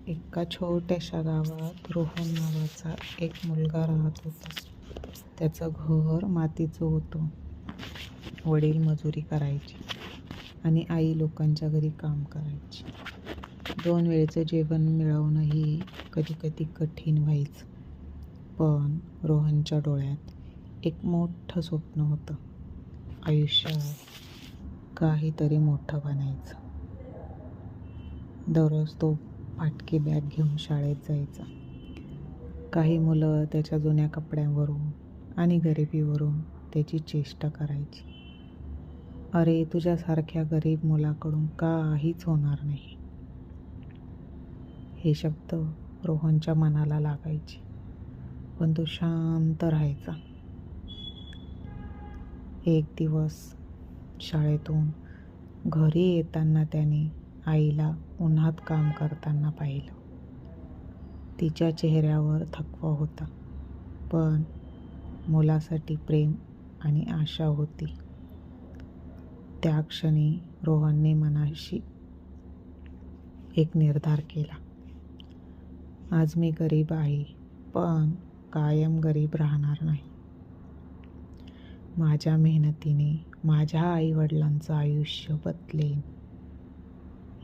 एका छोट्याशा गावात रोहन नावाचा एक मुलगा राहत होता. त्याचं घर मातीचं होतं. वडील मजुरी करायचे आणि आई लोकांच्या घरी काम करायची. 2 वेळचं जेवण मिळवणंही कधी कधी कठीण व्हायचं. पण रोहनच्या डोळ्यात एक मोठं स्वप्न होतं. आयुष्यात काहीतरी मोठं बनायचं. दररोज तो फाटकी बॅग घेऊन शाळेत जायचा. काही मुलं त्याच्या जुन्या कपड्यांवरून आणि गरिबीवरून त्याची चेष्टा करायची. अरे, तुझ्यासारख्या गरीब मुलाकडून काहीच होणार नाही. हे शब्द रोहनच्या मनाला लागायचे, पण तो शांत राहायचा. एक दिवस शाळेतून घरी येताना त्याने आईला उन्हात काम करताना पाहिलं. तिच्या चेहऱ्यावर थकवा होता, पण मुलासाठी प्रेम आणि आशा होती. त्या क्षणी रोहनने मनाशी एक निर्धार केला. आज मी गरीब आहे, पण कायम गरीब राहणार नाही. माझ्या मेहनतीने माझ्या आईवडिलांचं आयुष्य बदलेन.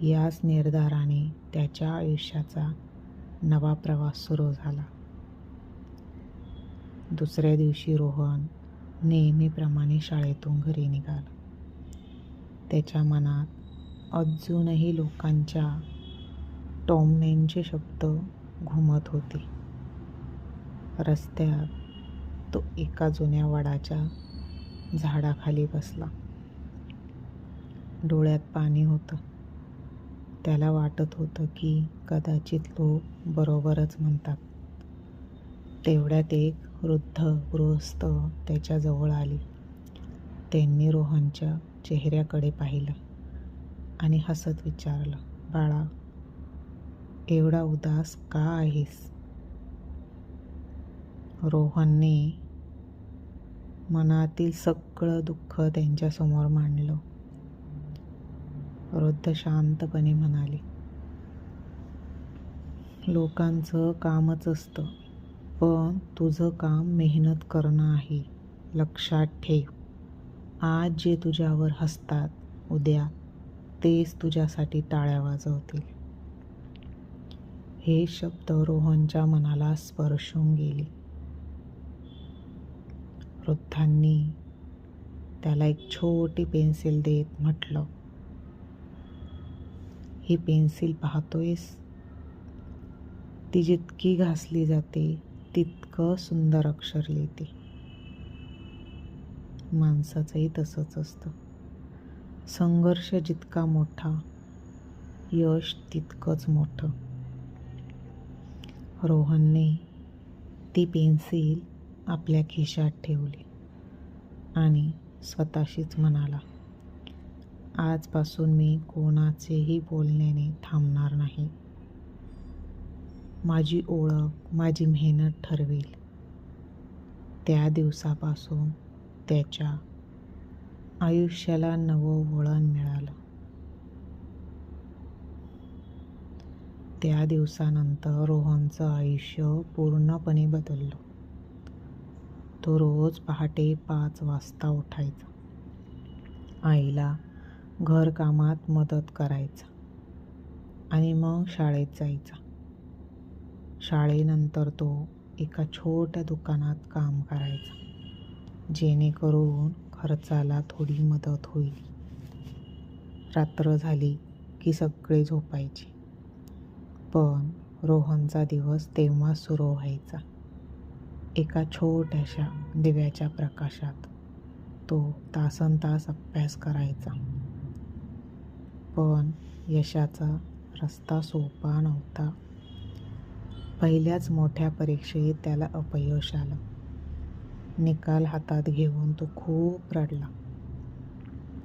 याच निर्धाराने त्याच्या आयुष्याचा नवा प्रवास सुरू झाला. दुसऱ्या दिवशी रोहन नेहमीप्रमाणे शाळेतून घरी निघाला. त्याच्या मनात अजूनही लोकांच्या टोमण्यांचे शब्द घुमत होते. रस्त्यात तो एका जुन्या वडाच्या झाडाखाली बसला. डोळ्यात पाणी होतं. त्याला वाटत होतं की कदाचित लोक बरोबरच म्हणतात. तेवढ्यात एक वृद्ध गृहस्थ त्याच्याजवळ आले. त्यांनी रोहनच्या चेहऱ्याकडे पाहिलं आणि हसत विचारलं, बाळा, एवढा उदास का आहेस? रोहनने मनातील सगळं दुःख त्यांच्यासमोर मांडलं. वृद्ध शांतपणे म्हणाले, लोकांचं कामच असतं, पण तुझं काम मेहनत करणं आहे. लक्षात ठेव, आज जे तुझ्यावर हसतात, उद्या तेच तुझ्यासाठी टाळ्या वाजवतील. हे शब्द रोहनच्या मनाला स्पर्शून गेले. वृद्धांनी त्याला एक छोटी पेन्सिल देत म्हटलं, ही पेन्सिल पाहतोयस? ती जितकी घासली जाते तितकं सुंदर अक्षर लिहिते. माणसाचंही तसंच असतं. संघर्ष जितका मोठा, यश तितकंच मोठं. रोहनने ती पेन्सिल आपल्या खिशात ठेवली आणि स्वतःशीच म्हणाला, आजपासून मी कोणाचेही बोलण्याने थांबणार नाही. माझी ओळख माझी मेहनत ठरवेल. त्या दिवसापासून त्याच्या आयुष्याला नवं वळण मिळालं. त्या दिवसानंतर रोहनचं आयुष्य पूर्णपणे बदललं. तो रोज पहाटे 5 वाजता उठायचा. आईला घरकामात मदत करायचा आणि मग शाळेत जायचा. शाळेनंतर तो एका छोट्या दुकानात काम करायचा, जेणेकरून खर्चाला थोडी मदत होईल. रात्र झाली की सगळे झोपायचे, पण रोहनचा दिवस तेव्हा सुरू व्हायचा. एका छोट्याशा दिव्याच्या प्रकाशात तो तासनतास अभ्यास करायचा. पण यशाचा रस्ता सोपा नव्हता. पहिल्याच मोठ्या परीक्षेत त्याला अपयश आलं. निकाल हातात घेऊन तो खूप रडला.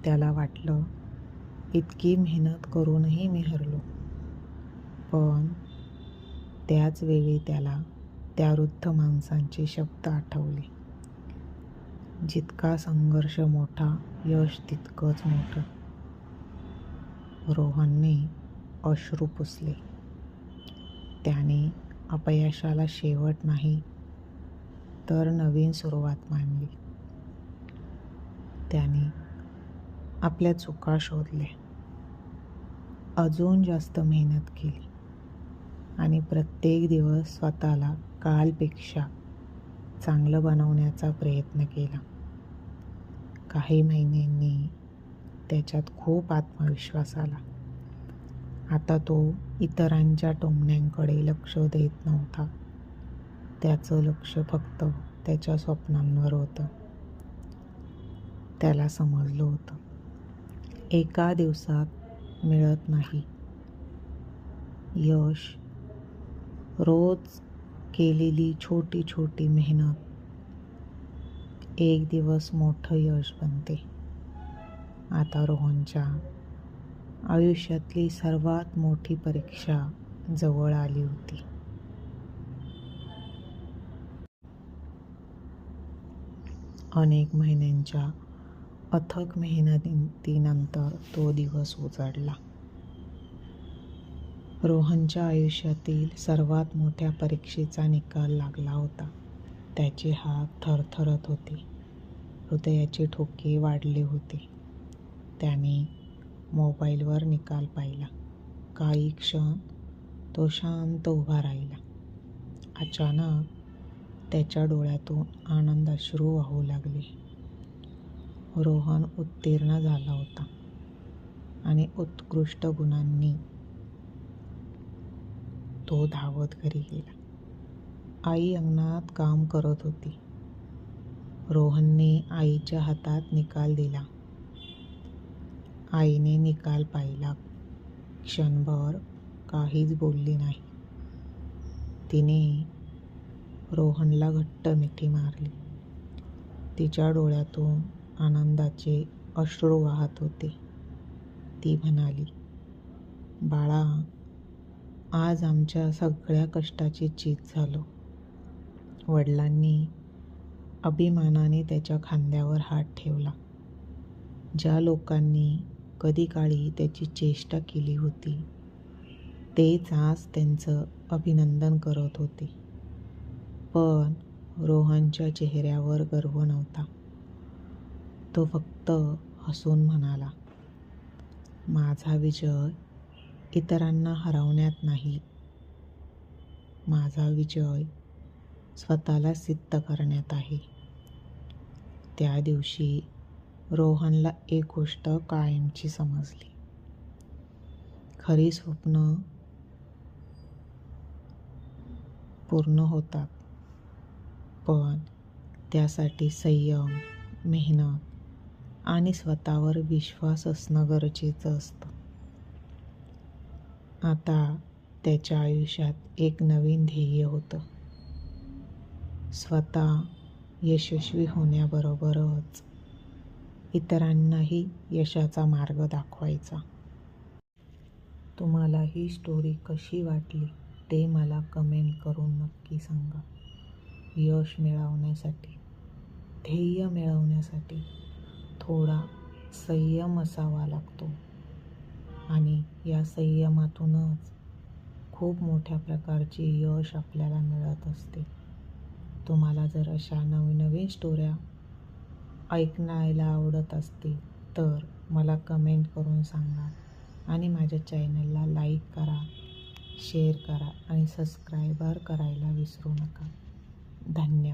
त्याला वाटलं, इतकी मेहनत करूनही मी हरलो. पण त्याच वेळी त्याला त्या वृद्ध माणसांचे शब्द आठवले, जितका संघर्ष मोठा, यश तितकंच मोठं. रोहनने अश्रू पुसले. त्याने अपयशाला शेवट नाही तर नवीन सुरुवात मानली. त्याने आपल्या चुका शोधल्या, अजून जास्त मेहनत केली आणि प्रत्येक दिवस स्वतःला कालपेक्षा चांगलं बनवण्याचा प्रयत्न केला. काही महिन्यांनी त्याच्यात खूप आत्मविश्वास आला. आता तो इतरांच्या टोमण्यांकडे लक्ष देत नव्हता. त्याचं लक्ष फक्त त्याच्या स्वप्नांवर होतं. त्याला समजलं होतं, एका दिवसात मिळत नाही यश. रोज केलेली छोटी छोटी मेहनत एक दिवस मोठं यश बनते. आता रोहनच्या आयुष्यातली सर्वात मोठी परीक्षा जवळ आली होती. अनेक महिन्यांच्या अथक मेहनतीनंतर तो दिवस उजाडला. रोहनच्या आयुष्यातील सर्वात मोठ्या परीक्षेचा निकाल लागला होता. त्याचे हात थरथरत होते, हृदयाचे ठोके वाढले होते. त्याने मोबाईलवर निकाल पाहिला. काही क्षण तो शांत उभा राहिला. अचानक त्याच्या डोळ्यातून आनंदाश्रू वाहू लागले. रोहन उत्तीर्ण झाला होता आणि उत्कृष्ट गुणांनी तो धावत घरी गेला. आई अंगणात काम करत होती. रोहनने आईच्या हातात निकाल दिला. आईने निकाल पाहिला. क्षणभर काहीच बोलली नाही. तिने रोहनला घट्ट मिठी मारली. तिच्या डोळ्यातून आनंदाचे अश्रू वाहत होते. ती म्हणाली, बाळा, आज आमच्या सगळ्या कष्टाची चीज झालं. वडिलांनी अभिमानाने त्याच्या खांद्यावर हात ठेवला. ज्या लोकांनी कधी काळी त्याची चेष्टा केली होती तेच आज त्यांचं अभिनंदन करत होते. पण रोहनच्या चेहऱ्यावर गर्व नव्हता. तो फक्त हसून म्हणाला, माझा विजय इतरांना हरवण्यात नाही, माझा विजय स्वतःला सिद्ध करण्यात आहे. त्या दिवशी रोहनला एक गोष्ट कायमची समजली. खरी स्वप्न पूर्ण होतात, पण त्यासाठी संयम, मेहनत आणि स्वतःवर विश्वास असणं गरजेचं असतं. आता त्याच्या आयुष्यात एक नवीन ध्येय होतं. स्वतः यशस्वी होण्याबरोबरच इतरांनाही यशाचा मार्ग दाखवायचा. तुम्हाला ही स्टोरी कशी वाटली ते मला कमेंट करून नक्की सांगा. यश मिळवण्यासाठी, ध्येय मिळवण्यासाठी थोडा संयम असावा लागतो आणि या संयमातूनच खूप मोठ्या प्रकारचे यश आपल्याला मिळत असते. तुम्हाला जर अशा नवीन स्टोऱ्या ऐकायला आवडत असतील तर मला कमेंट करून सांगा आणि माझ्या चॅनलला लाईक करा, शेअर करा आणि सबस्क्राईब करायला विसरू नका. धन्यवाद.